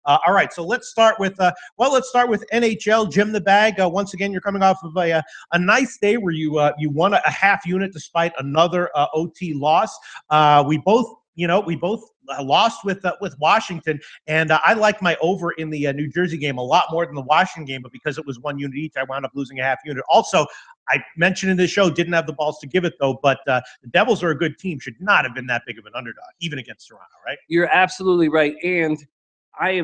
All right, so let's start with NHL Gym The Bag. Once again, you're coming off of a nice day where you won a half unit despite another OT loss. We both lost with Washington, and I like my over in the New Jersey game a lot more than the Washington game, but because it was 1 unit each, I wound up losing a half unit. Also, I mentioned in the show, didn't have the balls to give it though, but the Devils are a good team, should not have been that big of an underdog, even against Toronto, right? You're absolutely right, and I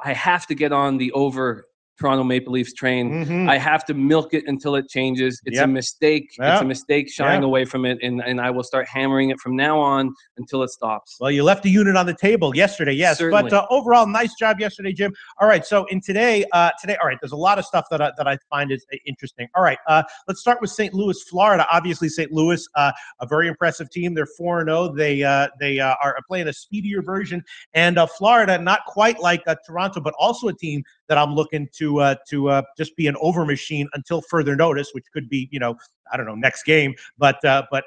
have to get on the over Toronto Maple Leafs train. Mm-hmm. I have to milk it until it changes. It's a mistake. It's a mistake shying away from it, and I will start hammering it from now on until it stops. Well, you left a unit on the table yesterday, yes. Certainly. But overall, nice job yesterday, Jim. All right, so in today, all right, there's a lot of stuff that I find is interesting. All right, let's start with St. Louis, Florida. Obviously, St. Louis, a very impressive team. They're 4-0. They are playing a speedier version, and Florida, not quite like Toronto, but also a team that I'm looking to just be an over machine until further notice, which could be, I don't know, next game. But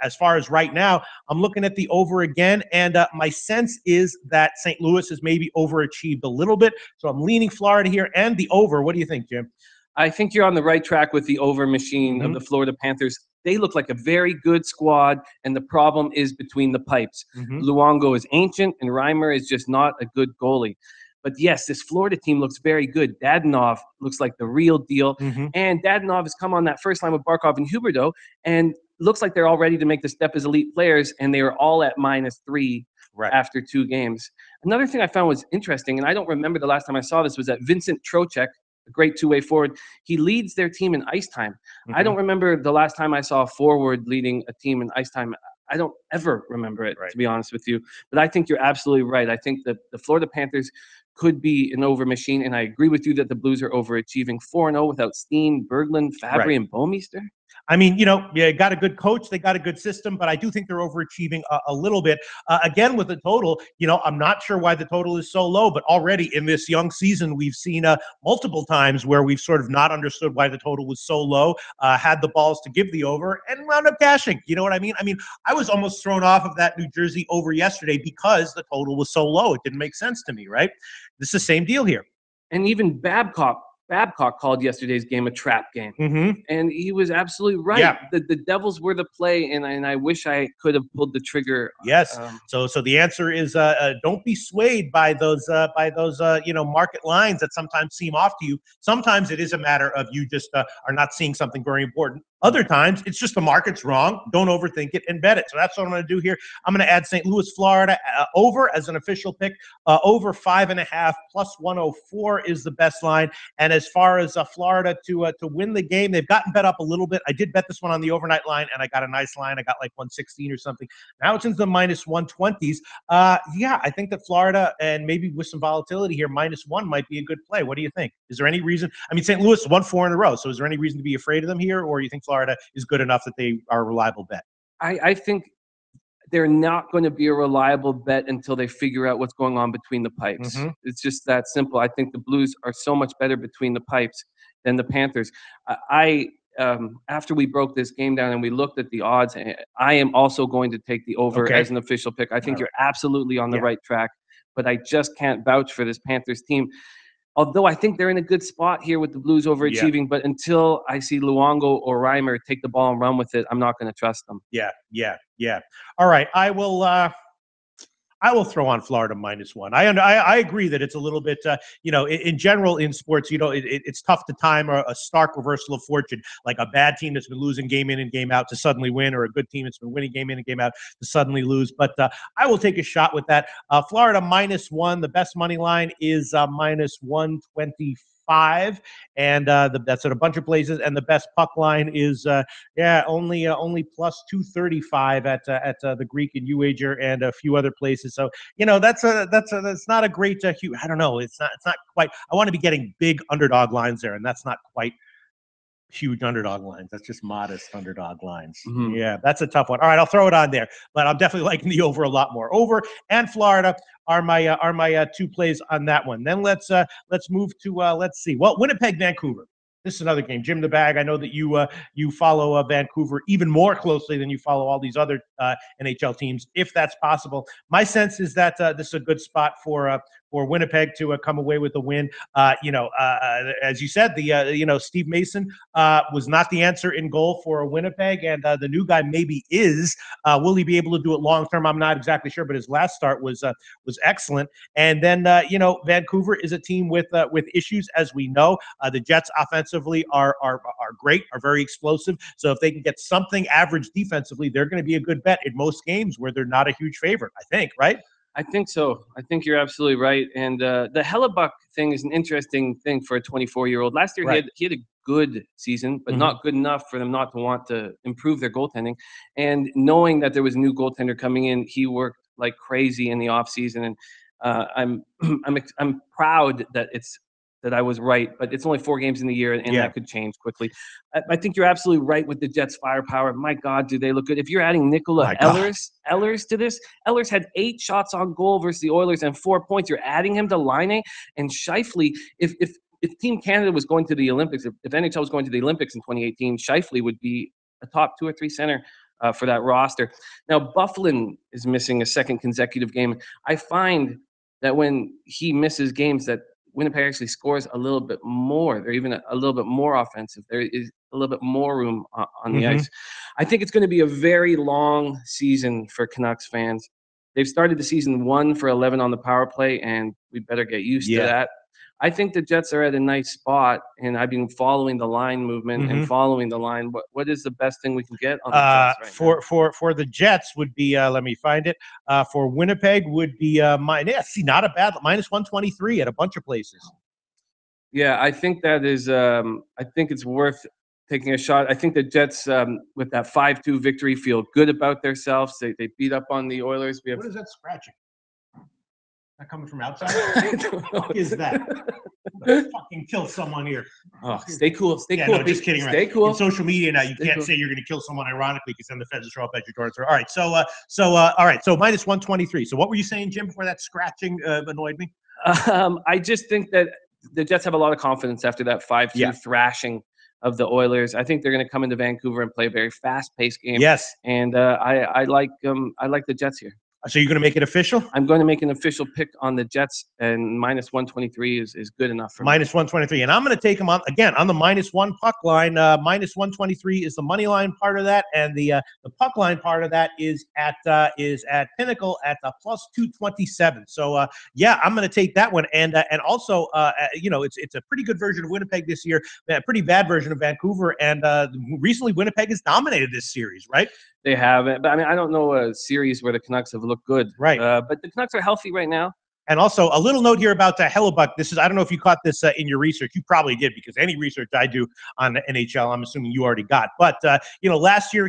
as far as right now, I'm looking at the over again, and my sense is that St. Louis has maybe overachieved a little bit. So I'm leaning Florida here and the over. What do you think, Jim? I think you're on the right track with the over machine of the Florida Panthers. They look like a very good squad, and the problem is between the pipes. Luongo is ancient, and Reimer is just not a good goalie. But yes, this Florida team looks very good. Dadonov looks like the real deal. And Dadonov has come on that first line with Barkov and Huberdeau, and looks like they're all ready to make the step as elite players, and they are all at -3 after 2 games. Another thing I found was interesting, and I don't remember the last time I saw this, was that Vincent Trocheck, a great two-way forward, he leads their team in ice time. I don't remember the last time I saw a forward leading a team in ice time. I don't ever remember it, to be honest with you. But I think you're absolutely right. I think that the Florida Panthers could be an over machine, and I agree with you that the Blues are overachieving. 4-0 without Steen, Berglund, Fabry, and Bouwmeester. I mean, got a good coach, they got a good system, but I do think they're overachieving a little bit. Again, with the total, I'm not sure why the total is so low, but already in this young season, we've seen multiple times where we've sort of not understood why the total was so low, had the balls to give the over, and wound up cashing. You know what I mean? I was almost thrown off of that New Jersey over yesterday because the total was so low. It didn't make sense to me, right? This is the same deal here. And even Babcock called yesterday's game a trap game. And he was absolutely right. Yeah. The Devils were the play, and I wish I could have pulled the trigger. Yes. So the answer is don't be swayed by those market lines that sometimes seem off to you. Sometimes it is a matter of you just are not seeing something very important. Other times, it's just the market's wrong. Don't overthink it and bet it. So that's what I'm going to do here. I'm going to add St. Louis, Florida over as an official pick. Over 5.5 plus 104 is the best line. And as far as Florida to win the game, they've gotten bet up a little bit. I did bet this one on the overnight line, and I got a nice line. I got like 116 or something. Now it's into the -120s. Yeah, I think that Florida, and maybe with some volatility here, -1 might be a good play. What do you think? Is there any reason? St. Louis won 4 in a row. So is there any reason to be afraid of them here, or you think Florida is good enough that they are a reliable bet? I think they're not going to be a reliable bet until they figure out what's going on between the pipes. It's just that simple. I think the Blues are so much better between the pipes than the Panthers. After we broke this game down and we looked at the odds, I am also going to take the over as an official pick. I think you're absolutely on the right track, but I just can't vouch for this Panthers team. Although I think they're in a good spot here with the Blues overachieving, but until I see Luongo or Reimer take the ball and run with it, I'm not going to trust them. Yeah. All right, I will throw on Florida -1. I agree that it's a little bit, in general in sports, it's tough to time a stark reversal of fortune, like a bad team that's been losing game in and game out to suddenly win, or a good team that's been winning game in and game out to suddenly lose. But I will take a shot with that. Florida -1. The best money line is -125, and that's at a bunch of places. And the best puck line is only plus 235 at the Greek and UWager and a few other places. So that's not a great huge. I don't know. It's not quite. I want to be getting big underdog lines there, and that's not quite huge underdog lines. That's just modest underdog lines. Yeah, that's a tough one. All right, I'll throw it on there, but I'm definitely liking the over a lot more. Over and Florida are my 2 plays on that one. Then let's move to let's see. Well, Winnipeg, Vancouver. This is another game. Jim the Bag, I know that you follow Vancouver even more closely than you follow all these other NHL teams, if that's possible. My sense is that this is a good spot for for Winnipeg to come away with a win. As you said, Steve Mason was not the answer in goal for Winnipeg, and the new guy maybe is. Will he be able to do it long term? I'm not exactly sure, but his last start was excellent. And then Vancouver is a team with issues, as we know. The Jets offensively are great, are very explosive. So if they can get something average defensively, they're going to be a good bet in most games where they're not a huge favorite, I think, right? I think so. I think you're absolutely right. And the Hellebuck thing is an interesting thing for a 24-year-old. Last year, right. he had a good season, but not good enough for them not to want to improve their goaltending. And knowing that there was a new goaltender coming in, he worked like crazy in the offseason. And I'm proud that I was right, but it's only 4 games in the year, and that could change quickly. I think you're absolutely right with the Jets' firepower. My God, do they look good. If you're adding Nicola Ehlers to this, Ehlers had 8 shots on goal versus the Oilers and 4 points. You're adding him to Laine and Scheifele. If Team Canada was going to the Olympics, if NHL was going to the Olympics in 2018, Scheifele would be a top 2 or 3 center for that roster. Now, Byfuglien is missing a second consecutive game. I find that when he misses games that Winnipeg actually scores a little bit more. They're even a little bit more offensive. There is a little bit more room on the ice. I think it's going to be a very long season for Canucks fans. They've started the season 1 for 11 on the power play, and we better get used to that. I think the Jets are at a nice spot, and I've been following the line movement and following the line. What is the best thing we can get on the Jets right now? For the Jets would be let me find it. For Winnipeg would be not a bad minus 123 at a bunch of places. Yeah, I think that is. I think it's worth taking a shot. I think the Jets with that 5-2 victory feel good about themselves. They beat up on the Oilers. What is that scratching? That coming from outside? What is that? Fucking kill someone here. Oh, stay cool. Stay cool. No, just kidding. Stay cool. In social media now, you can't say you're going to kill someone ironically because then the feds will show up at your door. All right. All right. So minus 123. So what were you saying, Jim, before that scratching annoyed me? I just think that the Jets have a lot of confidence after that 5-2 thrashing of the Oilers. I think they're going to come into Vancouver and play a very fast-paced game. Yes. And I like the Jets here. So you're going to make it official? I'm going to make an official pick on the Jets, and minus 123 is good enough for me. Minus 123. And I'm going to take them on the minus 1 puck line. Minus 123 is the money line part of that, and the puck line part of that is at Pinnacle at plus 227. So I'm going to take that one. And also it's a pretty good version of Winnipeg this year, a pretty bad version of Vancouver. And recently Winnipeg has dominated this series, right? They have it, but I mean, I don't know a series where the Canucks have looked good. Right. But the Canucks are healthy right now. And also a little note here about Hellebuck. I don't know if you caught this in your research. You probably did, because any research I do on the NHL, I'm assuming you already got. But last year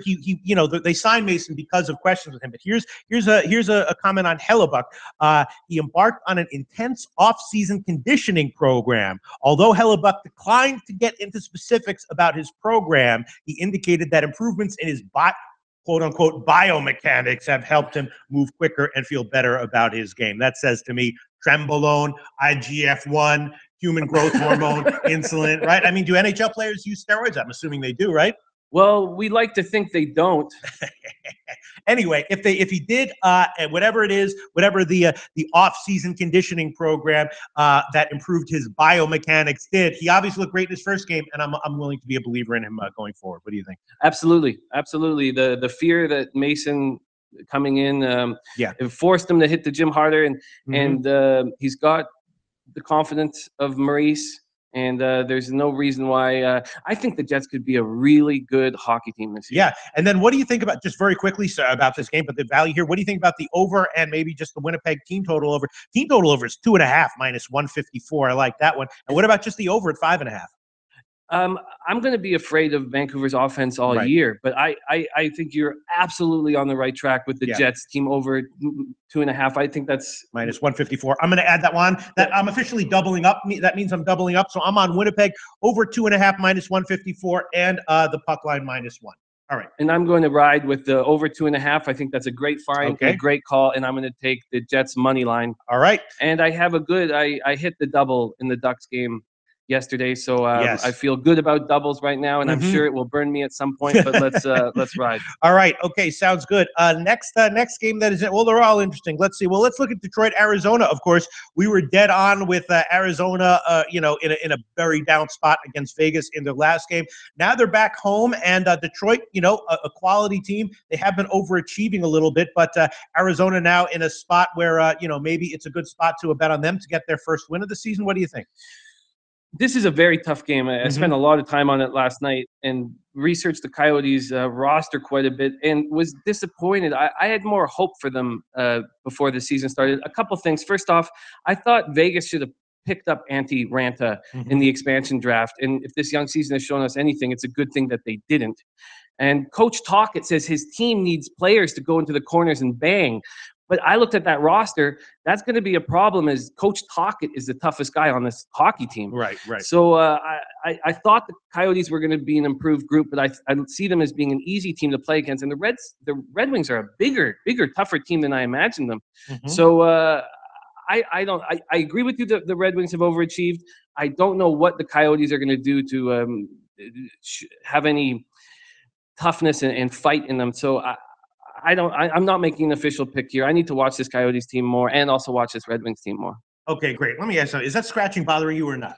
they signed Mason because of questions with him. But here's a comment on Hellebuck. He embarked on an intense off-season conditioning program. Although Hellebuck declined to get into specifics about his program, he indicated that improvements in his quote-unquote biomechanics have helped him move quicker and feel better about his game. That says to me, Trenbolone, IGF-1, human growth hormone, insulin, right? I mean, do NHL players use steroids? I'm assuming they do, right? Well, we like to think they don't. Anyway, if he did, whatever it is, whatever the off-season conditioning program that improved his biomechanics did, he obviously looked great in his first game, and I'm willing to be a believer in him going forward. What do you think? Absolutely. The fear that Mason coming in, it forced him to hit the gym harder, and he's got the confidence of Maurice. And there's no reason why I think the Jets could be a really good hockey team this year. Yeah. And then what do you think about, just very quickly, about this game, but the value here, what do you think about the over and maybe just the Winnipeg team total over? Team total over is 2.5 minus 154. I like that one. And what about just the over at 5.5? I'm going to be afraid of Vancouver's offense all year, but I think you're absolutely on the right track with the Jets team over 2.5. I think that's minus 154. I'm going to add that one. That I'm officially doubling up. That means I'm doubling up. So I'm on Winnipeg over 2.5 minus 154 and the puck line -1. All right. And I'm going to ride with the over 2.5. I think that's a great find, a great call, and I'm going to take the Jets money line. All right. And I have I hit the double in the Ducks game. yesterday, so Yes. I feel good about doubles right now, and I'm sure it will burn me at some point. But let's ride. All right. Okay. Sounds good. Next game that is well, they're all interesting. Let's see. Well, let's look at Detroit, Arizona. Of course, we were dead on with Arizona. In a very down spot against Vegas in their last game. Now they're back home, and Detroit, a quality team. They have been overachieving a little bit, but Arizona now in a spot where maybe it's a good spot to bet on them to get their first win of the season. What do you think? This is a very tough game. I spent a lot of time on it last night and researched the Coyotes roster quite a bit and was disappointed. I had more hope for them before the season started. A couple things. First off, I thought Vegas should have picked up Antti Ranta in the expansion draft. And if this young season has shown us anything, it's a good thing that they didn't. And Coach Tocchet says his team needs players to go into the corners and bang. But I looked at that roster. That's going to be a problem as Coach Tocchet is the toughest guy on this hockey team. Right. So I thought the Coyotes were going to be an improved group, but I see them as being an easy team to play against. And the Red Wings are a bigger, tougher team than I imagined them. So I agree with you that the Red Wings have overachieved. I don't know what the Coyotes are going to do to have any toughness and fight in them. So I'm not making an official pick here. I need to watch this Coyotes team more and also watch this Red Wings team more. Okay, great. Let me ask you, is that scratching bothering you or not?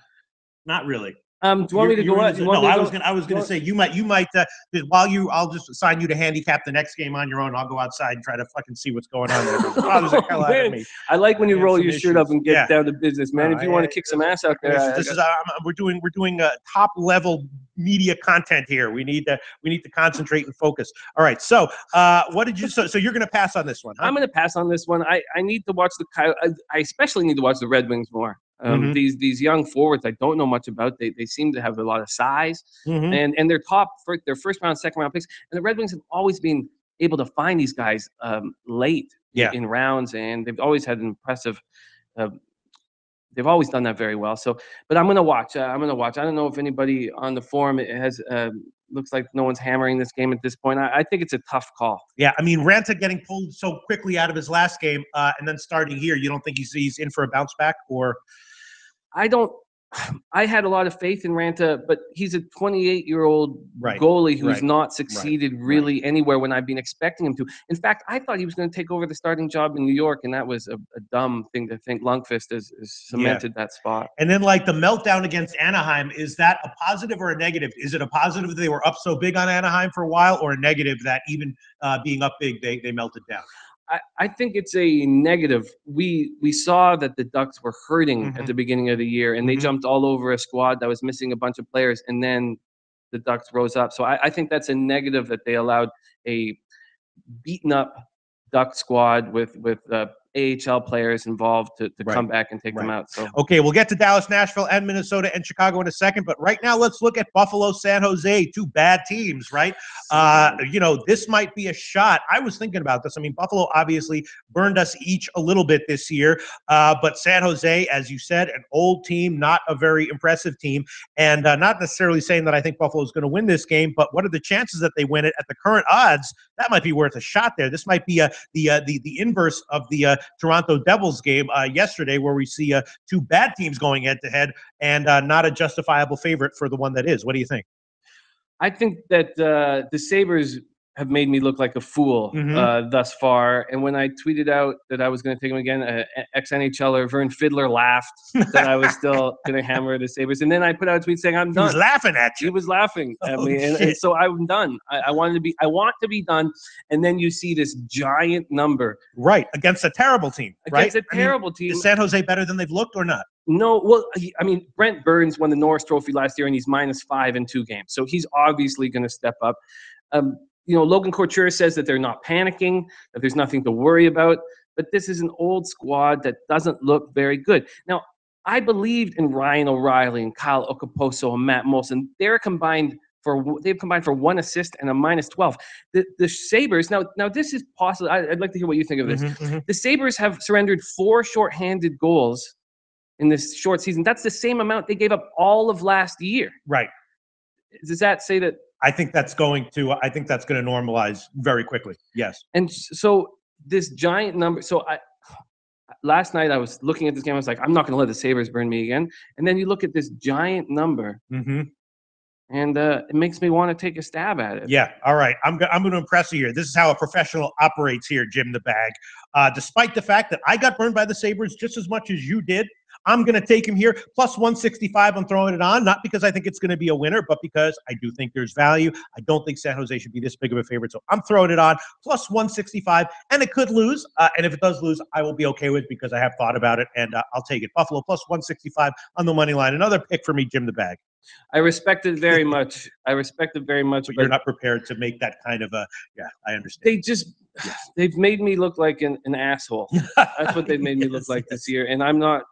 Not really. Do you want me to go out? No, I was gonna say you might I'll just assign you to handicap the next game on your own. I'll go outside and try to fucking see what's going on there. It bothers the hell out of me. I like when you roll your shirt up and get down to business, man. If you want to kick some ass out there, we're doing top level media content here. We need to concentrate and focus. All right. So what did you? So you're gonna pass on this one? Huh? I'm gonna pass on this one. I need to watch I especially need to watch the Red Wings more. These young forwards I don't know much about. They seem to have a lot of size, and their their first round, second round picks. And the Red Wings have always been able to find these guys late in rounds, and they've always had an impressive. They've always done that very well. So, but I'm gonna watch. I don't know if anybody on the forum has. Looks like no one's hammering this game at this point. I think it's a tough call. Yeah, I mean, Ranta getting pulled so quickly out of his last game and then starting here, you don't think he's in for a bounce back? Or I had a lot of faith in Ranta, but he's a 28-year-old goalie who's not succeeded really anywhere when I've been expecting him to. In fact, I thought he was going to take over the starting job in New York, and that was a dumb thing to think. Lundqvist has cemented that spot. And then, like, the meltdown against Anaheim, is that a positive or a negative? Is it a positive that they were up so big on Anaheim for a while, or a negative that even being up big, they melted down? I think it's a negative. We saw that the Ducks were hurting at the beginning of the year, and they jumped all over a squad that was missing a bunch of players, and then the Ducks rose up. So I think that's a negative that they allowed a beaten up Duck squad with AHL players involved to come back and take them out. So okay, we'll get to Dallas, Nashville, and Minnesota and Chicago in a second, but right now let's look at Buffalo, San Jose, two bad teams, right? This might be a shot. I was thinking about this. I mean, Buffalo obviously burned us each a little bit this year, but San Jose, as you said, an old team, not a very impressive team, and not necessarily saying that I think Buffalo is going to win this game, but what are the chances that they win it at the current odds? That might be worth a shot there. This might be the inverse of the Toronto Devils game yesterday, where we see two bad teams going head-to-head and not a justifiable favorite for the one that is. What do you think? I think that the Sabres have made me look like a fool thus far. And when I tweeted out that I was going to take him again, ex-NHLer Vern Fiddler laughed that I was still going to hammer the Sabres. And then I put out a tweet saying I'm done. He was laughing at you. He was laughing at me. And so I'm done. I want to be done. And then you see this giant number. Right. Against a terrible team. Against a terrible team. Is San Jose better than they've looked or not? No, well, I mean, Brent Burns won the Norris Trophy last year, and he's -5 in 2 games. So he's obviously going to step up. Logan Couture says that they're not panicking, that there's nothing to worry about. But this is an old squad that doesn't look very good. Now, I believed in Ryan O'Reilly and Kyle Okaposo and Matt Molson. They've combined for 1 assist and a -12. The Sabres, now this is possible. I'd like to hear what you think of this. The Sabres have surrendered 4 shorthanded goals in this short season. That's the same amount they gave up all of last year. Right. Does that say that? I think that's going to normalize very quickly. Yes. And so this giant number. So last night I was looking at this game. I was like, I'm not going to let the Sabres burn me again. And then you look at this giant number, and it makes me want to take a stab at it. Yeah. All right. I'm going to impress you here. This is how a professional operates here, Jim the Bag. Despite the fact that I got burned by the Sabres just as much as you did, I'm going to take him here. Plus 165, I'm throwing it on, not because I think it's going to be a winner, but because I do think there's value. I don't think San Jose should be this big of a favorite, so I'm throwing it on. Plus 165, and it could lose. And if it does lose, I will be okay with it because I have thought about it, and I'll take it. Buffalo plus 165 on the money line. Another pick for me, Jim the Bag. I respect it very much. But you're not prepared to make that kind of I understand. They've made me look like an asshole. That's what they've made me look like this year, and I'm not.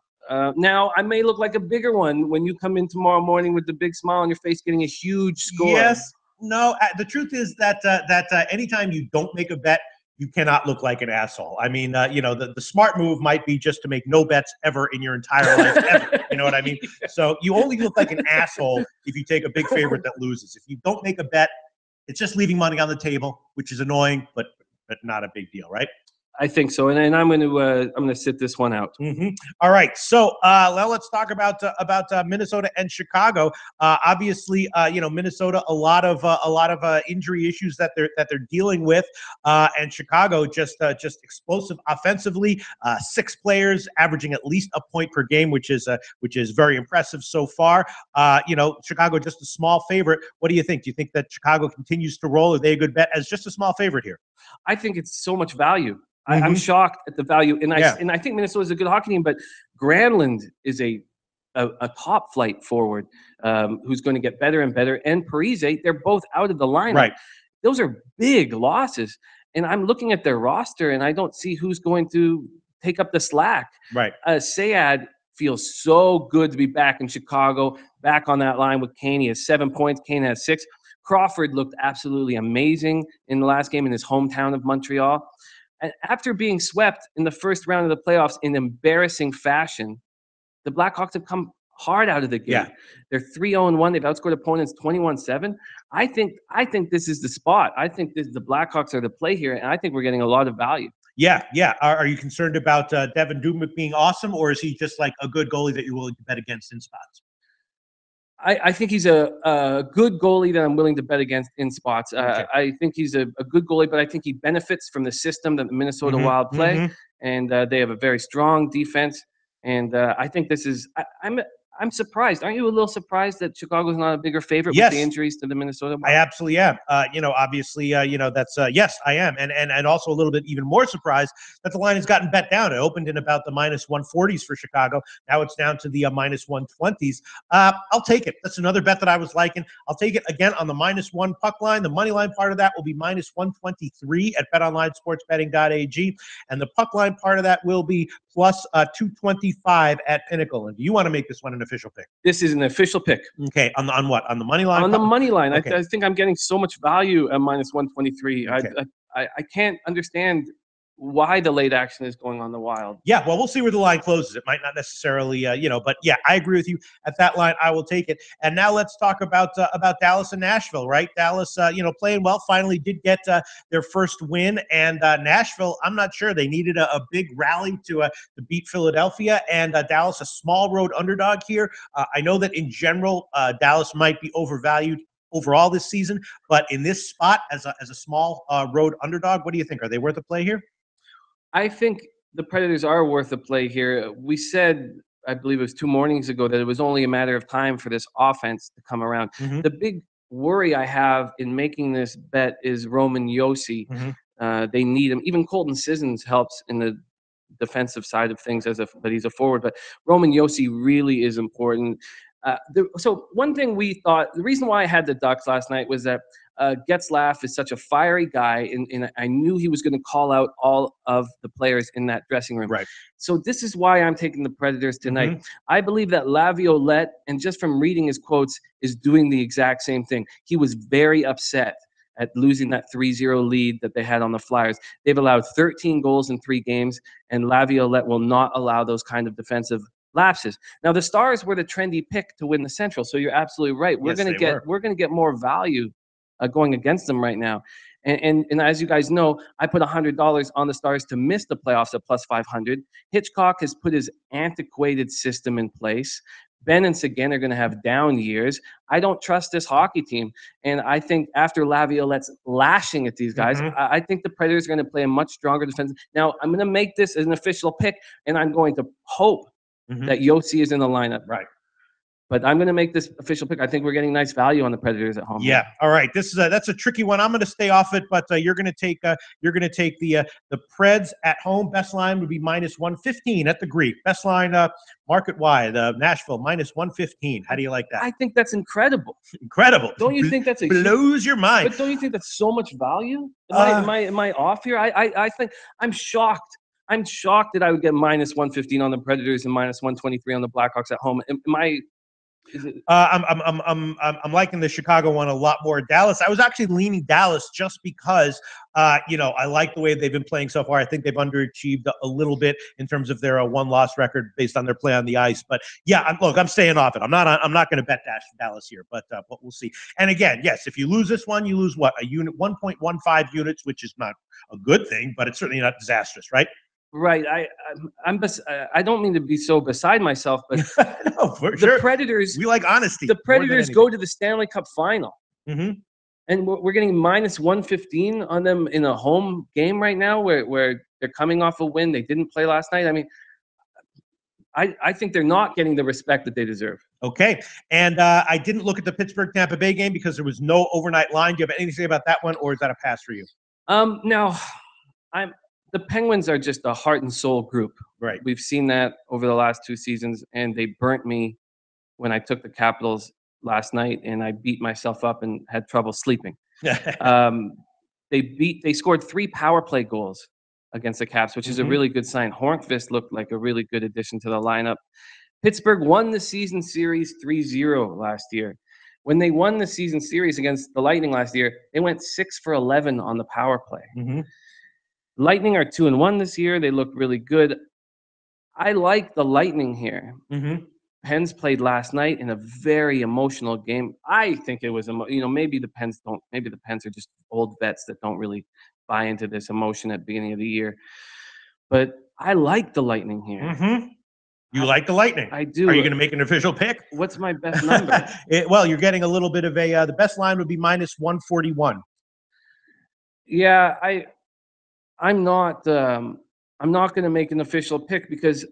Now, I may look like a bigger one when you come in tomorrow morning with the big smile on your face getting a huge score. Yes. No, the truth is that anytime you don't make a bet, you cannot look like an asshole. I mean, the smart move might be just to make no bets ever in your entire life, ever. You know what I mean? So you only look like an asshole if you take a big favorite that loses. If you don't make a bet, it's just leaving money on the table, which is annoying, but not a big deal, right? I think so, and I'm going to sit this one out. All right, so now let's talk about Minnesota and Chicago. Obviously, Minnesota a lot of injury issues that they're dealing with, and Chicago just explosive offensively. 6 players averaging at least a point per game, which is very impressive so far. Chicago just a small favorite. What do you think? Do you think that Chicago continues to roll? Are they a good bet as just a small favorite here? I think it's so much value. I'm shocked at the value, and I think Minnesota is a good hockey team, but Granlund is a top flight forward who's going to get better and better. And Parise, they're both out of the lineup. Right. Those are big losses, and I'm looking at their roster, and I don't see who's going to take up the slack. Right. Sayad feels so good to be back in Chicago, back on that line with Kane. He has 7 points. Kane has 6. Crawford looked absolutely amazing in the last game in his hometown of Montreal. And after being swept in the first round of the playoffs in embarrassing fashion, the Blackhawks have come hard out of the gate. Yeah. They're 3-0-1. They've outscored opponents 21-7. I think this is the spot. I think the Blackhawks are the play here, and I think we're getting a lot of value. Yeah. Are you concerned about Devin Dubnyk being awesome, or is he just like a good goalie that you're willing to bet against in spots? I think he's a good goalie that I'm willing to bet against in spots. Okay. I think he's a good goalie, but I think he benefits from the system that the Minnesota Wild play, and they have a very strong defense. And I think this is I'm surprised. Aren't you a little surprised that Chicago's not a bigger favorite with the injuries to the Minnesota Wild? I absolutely am. Obviously, that's yes, I am, and also a little bit even more surprised that the line has gotten bet down. It opened in about the minus 140s for Chicago. Now it's down to the minus 120s. I'll take it. That's another bet that I was liking. I'll take it again on the -1 puck line. The money line part of that will be minus 123 at BetOnlineSportsBetting.ag, and the puck line part of that will be plus 225 at Pinnacle. And do you want to make this one an official pick? This is an official pick. Okay, on what? On the money line? On the money line. Okay. I think I'm getting so much value at minus 123. Okay. I can't understand why the late action is going on the Wild. Yeah, well, we'll see where the line closes. It might not necessarily, but yeah, I agree with you. At that line, I will take it. And now let's talk about Dallas and Nashville, right? Dallas, playing well, finally did get their first win. And Nashville, I'm not sure. They needed a big rally to beat Philadelphia. And Dallas, a small road underdog here. I know that in general, Dallas might be overvalued overall this season, but in this spot as a small road underdog, what do you think? Are they worth a play here? I think the Predators are worth a play here. We said, I believe it was 2 mornings ago, that it was only a matter of time for this offense to come around. The big worry I have in making this bet is Roman Josi. They need him. Even Colton Sissons helps in the defensive side of things but he's a forward. But Roman Josi really is important. So one thing we thought, the reason why I had the Ducks last night was that Getzlaf is such a fiery guy, and I knew he was going to call out all of the players in that dressing room. Right. So this is why I'm taking the Predators tonight. I believe that Laviolette, and just from reading his quotes, is doing the exact same thing. He was very upset at losing that 3-0 lead that they had on the Flyers. They've allowed 13 goals in 3 games, and Laviolette will not allow those kind of defensive lapses. Now the Stars were the trendy pick to win the Central, so you're absolutely right. We're going to get more value going against them right now. And as you guys know, I put $100 on the Stars to miss the playoffs at plus 500. Hitchcock has put his antiquated system in place. Ben and Seguin are going to have down years. I don't trust this hockey team. And I think after Laviolette's lashing at these guys, I think the Predators are going to play a much stronger defense. Now, I'm going to make this as an official pick, and I'm going to hope that Yossi is in the lineup. Right. But I'm going to make this official pick. I think we're getting nice value on the Predators at home. Yeah. All right. That's a tricky one. I'm going to stay off it, but you're going to take the Preds at home. Best line would be -115 at the Greek. Best line market wide. Nashville -115. How do you like that? I think that's incredible. Incredible. Don't you think that's blows your mind? But don't you think that's so much value? Am I off here? I think I'm shocked. I'm shocked that I would get -115 on the Predators and -123 on the Blackhawks at home. Am I? I'm liking the Chicago one a lot more. Dallas, I was actually leaning Dallas just because, I like the way they've been playing so far. I think they've underachieved a little bit in terms of their one-loss record based on their play on the ice. But yeah, I'm staying off it. I'm not going to bet Dallas here, but we'll see. And again, yes, if you lose this one, you lose what, a unit, 1.15 units, which is not a good thing, but it's certainly not disastrous, right? Right. I don't mean to be so beside myself, but no, for the sure. Predators. We like honesty. The Predators go to the Stanley Cup final, and we're getting -115 on them in a home game right now, where they're coming off a win. They didn't play last night. I mean, I think they're not getting the respect that they deserve. Okay. And I didn't look at the Pittsburgh-Tampa Bay game because there was no overnight line. Do you have anything to say about that one, or is that a pass for you? Now, the Penguins are just a heart and soul group. Right. We've seen that over the last 2 seasons, and they burnt me when I took the Capitals last night, and I beat myself up and had trouble sleeping. They scored 3 power play goals against the Caps, which is a really good sign. Hornqvist looked like a really good addition to the lineup. Pittsburgh won the season series 3-0 last year. When they won the season series against the Lightning last year, they went 6 for 11 on the power play. Lightning are 2-1 this year. They look really good. I like the Lightning here. Pens played last night in a very emotional game. I think it was, maybe the Pens don't. Maybe the Pens are just old vets that don't really buy into this emotion at the beginning of the year. But I like the Lightning here. You like the Lightning? I do. Are you going to make an official pick? What's my best number? Well, you're getting a little bit of the best line would be -141. Yeah, I'm not going to make an official pick because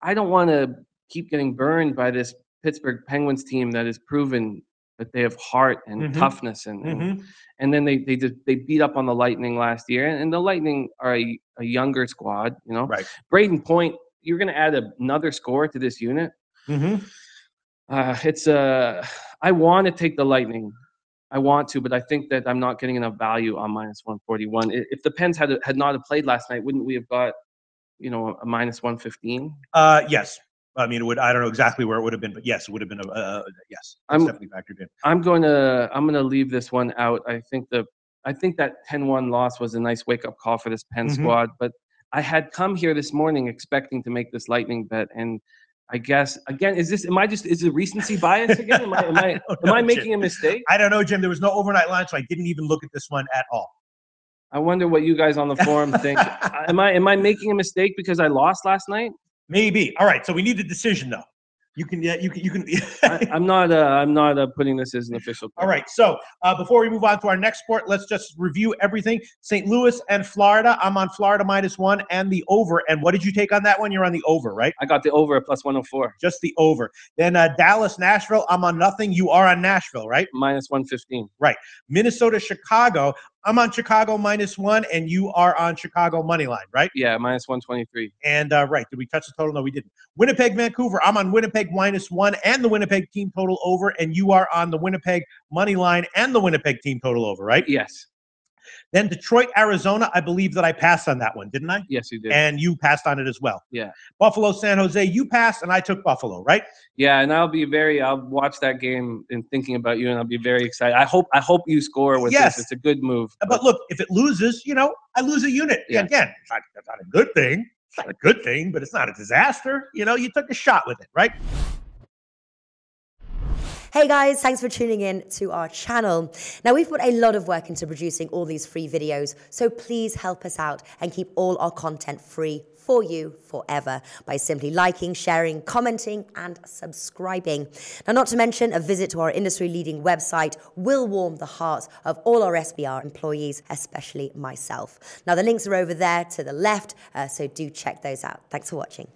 I don't want to keep getting burned by this Pittsburgh Penguins team that has proven that they have heart and toughness, and then they beat up on the Lightning last year, and the Lightning are a younger squad, Right. Braden Point, you're going to add another score to this unit. I want to take the Lightning. I want to, but I think that I'm not getting enough value on -141. If the Pens had not have played last night, wouldn't we have got, a -115? Yes. I mean, it would. I don't know exactly where it would have been, but yes, it would have been yes. It's definitely factored in. I'm gonna leave this one out. I think that 10-1 loss was a nice wake up call for this Pen squad, but I had come here this morning expecting to make this Lightning bet, and I guess again, is it recency bias again? Am I making a mistake? I don't know, Jim. There was no overnight line, so I didn't even look at this one at all. I wonder what you guys on the forum think. Am I making a mistake because I lost last night? Maybe. All right. So we need a decision, though. You can. I'm not putting this as an official pick. All right. So before we move on to our next sport, let's just review everything. St. Louis and Florida. I'm on Florida -1 and the over. And what did you take on that one? You're on the over, right? I got the over at +104. Just the over. Then Dallas, Nashville. I'm on nothing. You are on Nashville, right? -115. Right. Minnesota, Chicago. I'm on Chicago -1, and you are on Chicago money line, right? Yeah, -123. And right, did we touch the total? No, we didn't. Winnipeg, Vancouver. I'm on Winnipeg -1 and the Winnipeg team total over, and you are on the Winnipeg money line and the Winnipeg team total over, right? Yes. Then Detroit, Arizona. I believe that I passed on that one, didn't I? Yes, you did. And you passed on it as well. Yeah. Buffalo, San Jose. You passed, and I took Buffalo, right? Yeah, and I'll watch that game and thinking about you, and I'll be very excited. I hope you score with this. It's a good move. But look, if it loses, I lose a unit. Yeah. Again, it's not a good thing. It's not a good thing, but it's not a disaster. You took a shot with it, right? Hey guys, thanks for tuning in to our channel. Now, we've put a lot of work into producing all these free videos, so please help us out and keep all our content free for you forever by simply liking, sharing, commenting, and subscribing. Now, not to mention, a visit to our industry-leading website will warm the hearts of all our SBR employees, especially myself. Now, the links are over there to the left, so do check those out. Thanks for watching.